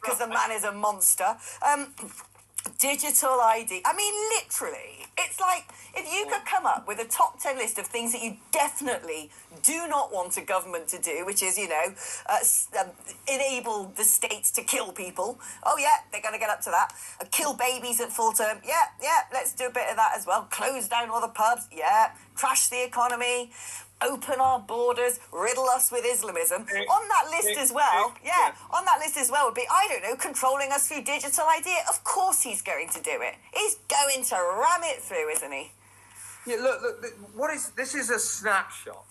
because the man is a monster. Digital ID. I mean, literally, it's like if you could come up with a top 10 list of things that you definitely do not want a government to do, which is, enable the states to kill people. Oh, yeah, they're going to get up to that. Kill babies at full term. Yeah, let's do a bit of that as well. Close down all the pubs. Yeah. Crash the economy. Open our borders, riddle us with Islamism. On that list as well would be, I don't know, controlling us through digital ID. Of course he's going to do it. He's going to ram it through, isn't he? Yeah, look, this is a snapshot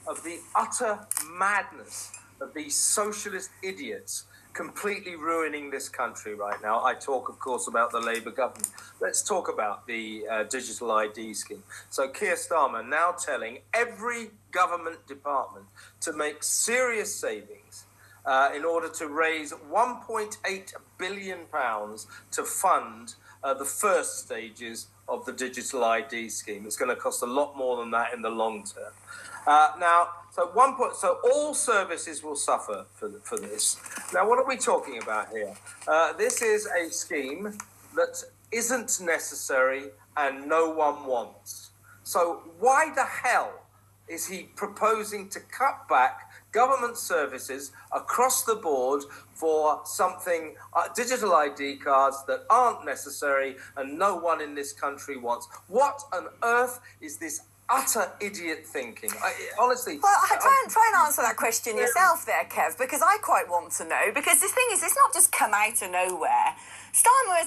of the utter madness of these socialist idiots completely ruining this country right now. I talk, of course, about the Labour government. Let's talk about the digital ID scheme. So Keir Starmer now telling every government department to make serious savings in order to raise £1.8 billion to fund the first stages of the digital ID scheme. It's going to cost a lot more than that in the long term. So all services will suffer for this. Now, what are we talking about here? This is a scheme that isn't necessary and no one wants. So why the hell is he proposing to cut back government services across the board for something, digital ID cards that aren't necessary and no one in this country wants? What on earth is this utter idiot thinking? Honestly. Well, try and answer that question yourself there, Kev, because I quite want to know. Because the thing is, it's not just come out of nowhere. Starmer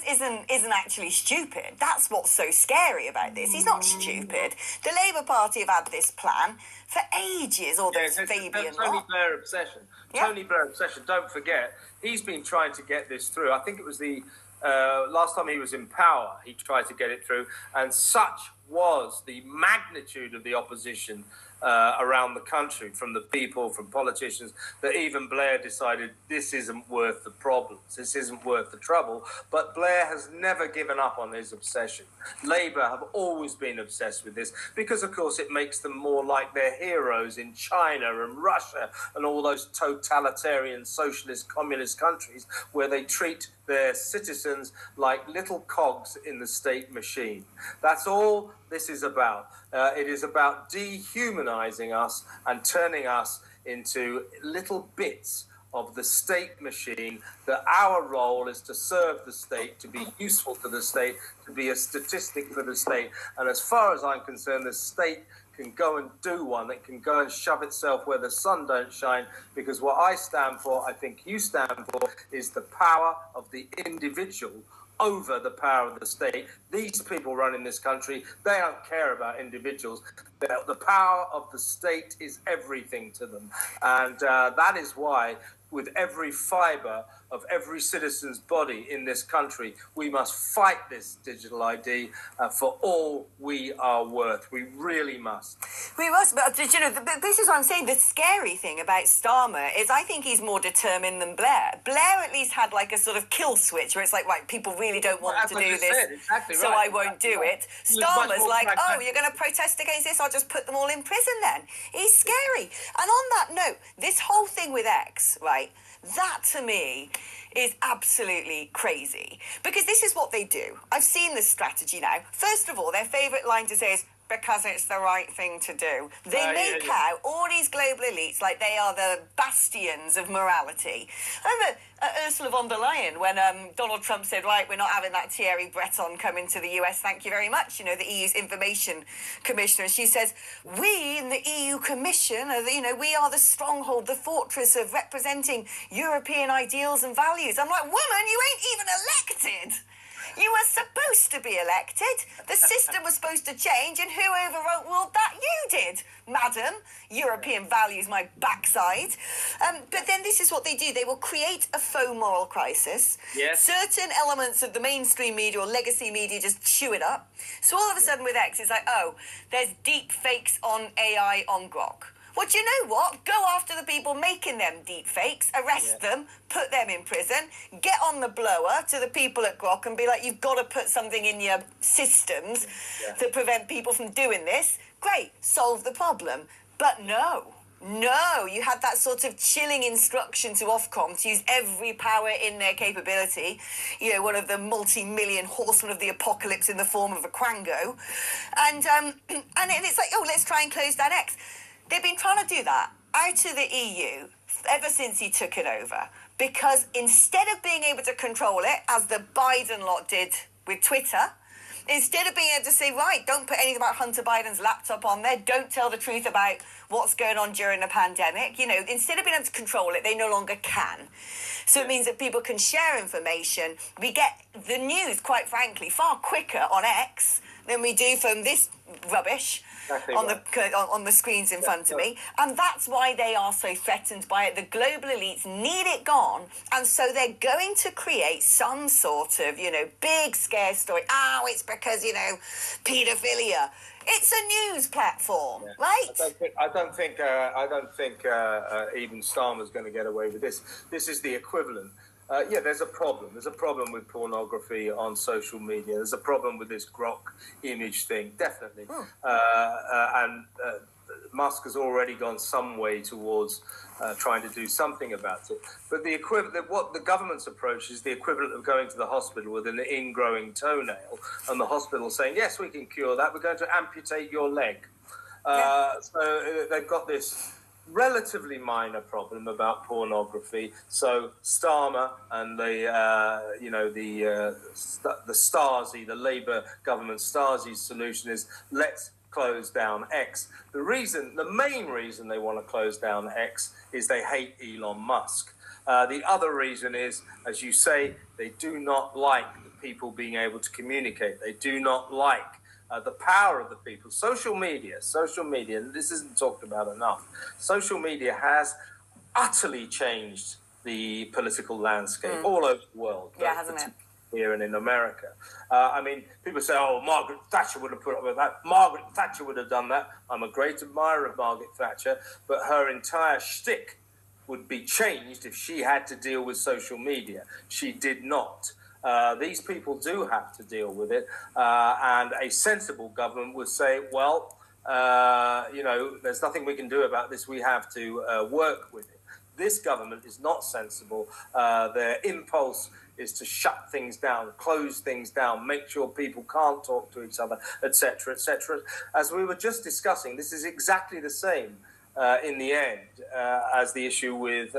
isn't actually stupid. That's what's so scary about this. He's not stupid. The Labour Party have had this plan for ages, or this Fabian Tony Blair obsession. Yeah. Tony Blair obsession. Don't forget, he's been trying to get this through. I think it was the last time he was in power, he tried to get it through, and such was the magnitude of the opposition around the country, from the people, from politicians, that even Blair decided this isn't worth the problems, this isn't worth the trouble. But Blair has never given up on his obsession. Labour have always been obsessed with this because, of course, it makes them more like their heroes in China and Russia and all those totalitarian socialist communist countries where they treat their citizens like little cogs in the state machine. That's all this is about. It is about dehumanizing us and turning us into little bits of the state machine, that our role is to serve the state, to be useful to the state, to be a statistic for the state. And as far as I'm concerned, the state can go and do one. It can go and shove itself where the sun don't shine, because what I stand for, I think you stand for, is the power of the individual over the power of the state. These people running this country, they don't care about individuals. The power of the state is everything to them. And that is why, with every fibre of every citizen's body in this country, we must fight this digital ID for all we are worth. We really must. We must, but this is what I'm saying. The scary thing about Starmer is I think he's more determined than Blair. Blair at least had like a sort of kill switch where it's like, right, people really don't want to do this, so I won't do it. Starmer's like, oh, you're going to protest against this? I'll just put them all in prison then. He's scary. And on that note, this whole thing with X, right, that to me is absolutely crazy, because this is what they do. I've seen this strategy now. First of all, their favourite line to say is, because it's the right thing to do. They make out all these global elites like they are the bastions of morality. I remember Ursula von der Leyen, when Donald Trump said, right, we're not having that Thierry Breton coming to the US, thank you very much, the EU's information commissioner. She says, we in the EU Commission, we are the stronghold, the fortress of representing European ideals and values. I'm like, woman, you ain't even elected. You were supposed to be elected. The system was supposed to change, and who overruled that? You did, madam. European values, my backside. But then this is what they do. They will create a faux moral crisis. Yes. Certain elements of the mainstream media or legacy media just chew it up. So all of a sudden with X, it's like, oh, there's deep fakes on AI on Grok. Well, do you know what? Go after the people making them deep fakes, arrest them, put them in prison, get on the blower to the people at Grok and be like, you've got to put something in your systems that prevent people from doing this. Great, solve the problem. But no, No, you had that sort of chilling instruction to Ofcom to use every power in their capability. You know, one of the multi-million horsemen of the apocalypse in the form of a Quango. And it's like, oh, let's try and close down X. They've been trying to do that out of the EU ever since he took it over. Because instead of being able to control it, as the Biden lot did with Twitter, instead of being able to say, right, don't put anything about Hunter Biden's laptop on there, don't tell the truth about what's going on during the pandemic, you know, instead of being able to control it, they no longer can. So it means that people can share information. We get the news, quite frankly, far quicker on X than we do from this rubbish on the screens in front of me. And that's why they are so threatened by it. The global elites need it gone. And so they're going to create some sort of, you know, big scare story. Oh, it's because, you know, paedophilia. It's a news platform, right? I don't think even Starmer's going to get away with this. This is the equivalent. There's a problem. There's a problem with pornography on social media. There's a problem with this Grok image thing, definitely. And Musk has already gone some way towards trying to do something about it. But the equivalent, what the government's approach is the equivalent of going to the hospital with an ingrowing toenail, and the hospital saying, yes, we can cure that. We're going to amputate your leg. So they've got this relatively minor problem about pornography. So Starmer and the Stasi, the Labour government Stasi solution is let's close down X. The main reason they want to close down X is they hate Elon Musk. The other reason is, as you say, they do not like the people being able to communicate. They do not like the power of the people. Social media, and this isn't talked about enough, social media has utterly changed the political landscape all over the world. Yeah, hasn't it? Here and in America. I mean, people say, oh, Margaret Thatcher would have put up with that. Margaret Thatcher would have done that. I'm a great admirer of Margaret Thatcher, but her entire shtick would be changed if she had to deal with social media. She did not. These people do have to deal with it, and a sensible government would say, well, there's nothing we can do about this. We have to work with it. This government is not sensible. Their impulse is to shut things down, close things down, make sure people can't talk to each other, etc., etc. As we were just discussing, this is exactly the same in the end as the issue with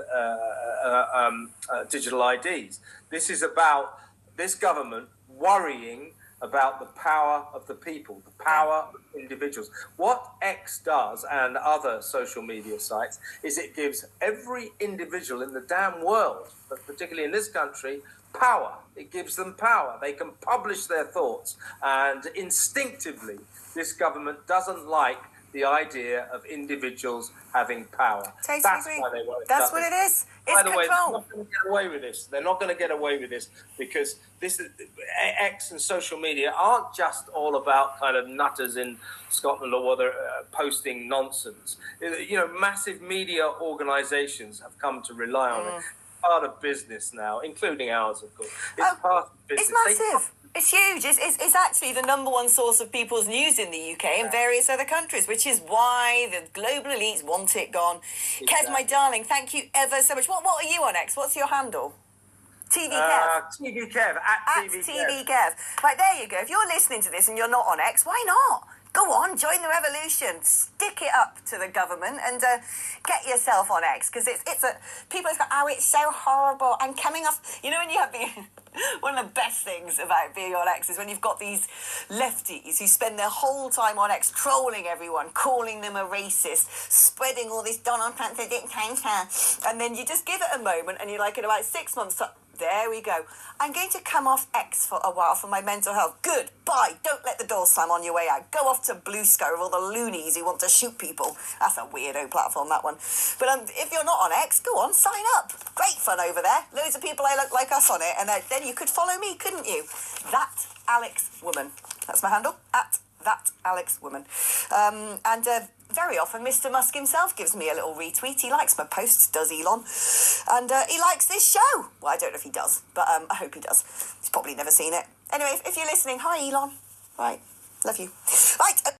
digital IDs. This is about this government worrying about the power of the people, the power of individuals. What X does, and other social media sites, is it gives every individual in the damn world, but particularly in this country, power. It gives them power. They can publish their thoughts. And instinctively, this government doesn't like the idea of individuals having power. Totally That's agree. why they want it. That's what it is. It's By the way, they're control. not going to get away with this. They're not going to get away with this because this X and social media aren't just all about kind of nutters in Scotland or whether posting nonsense. You know, massive media organisations have come to rely on it. Part of business now, including ours, of course. It's part of business. It's massive. It's huge. It's actually the number one source of people's news in the UK and various other countries, which is why the global elites want it gone. Exactly. Kev, my darling, thank you ever so much. What are you on X? What's your handle? TV Kev. TV Kev, at TV Kev. Right, there you go. If you're listening to this and you're not on X, why not? Go on, join the revolution. Stick it up to the government and get yourself on X, because people have got, oh, it's so horrible. I'm coming off. You know, when you have one of the best things about being on X is when you've got these lefties who spend their whole time on X trolling everyone, calling them a racist, spreading all this Donald Trump dictator, and then you just give it a moment and you're like, in about 6 months. There we go. I'm going to come off X for a while for my mental health. Good. Bye. Don't let the door slam on your way out. Go off to Blue Sky with all the loonies who want to shoot people. That's a weirdo platform, that one. But if you're not on X, go on, sign up. Great fun over there. Loads of people I look like us on it. And then you could follow me, couldn't you? That Alex Woman. That's my handle. At That Alex Woman. Very often, Mr. Musk himself gives me a little retweet. He likes my posts, does Elon? And he likes this show. Well, I don't know if he does, but I hope he does. He's probably never seen it. Anyway, if you're listening, hi, Elon. Right, love you. Right.